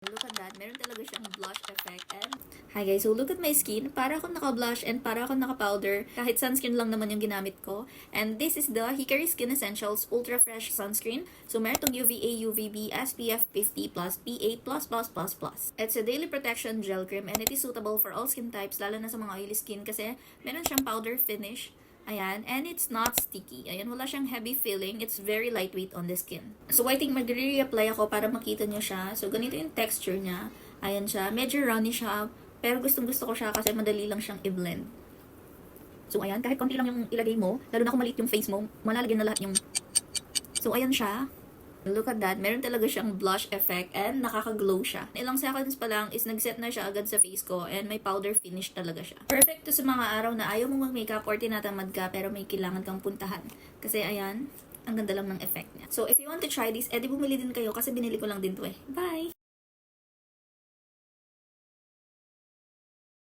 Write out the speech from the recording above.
Look at that. Meron talaga siyang blush effect. And hi guys, so look at my skin. Para akong naka-blush and para akong naka-powder. Kahit sunscreen lang naman yung ginamit ko. And this is the Hikari Skin Essentials Ultra Fresh Sunscreen. So meron tong UVA, UVB, SPF 50+, PA++++. It's a daily protection gel cream and it is suitable for all skin types, lalo na sa mga oily skin kasi meron siyang powder finish. Ayan, and it's not sticky. Ayan, wala siyang heavy feeling. It's very lightweight on the skin. So, I think mag-re-apply ako para makita nyo siya. So, ganito yung texture niya. Ayan siya. Medyo runny siya. Pero gustong-gusto ko siya kasi madali lang siyang i-blend. So, ayan, kahit konti lang yung ilagay mo, lalo na kung maliit yung face mo, malalagyan na lahat yung... So, ayan siya. Look at that. Meron talaga siyang blush effect and nakaka-glow siya. Ilang seconds pa lang is nag-set na siya agad sa face ko and may powder finish talaga siya. Perfect to sa mga araw na ayaw mong mag-makeup or tinatamad ka pero may kailangan kang puntahan. Kasi ayan, ang ganda lang ng effect niya. So if you want to try this, edi bumili din kayo kasi binili ko lang din to eh. Bye!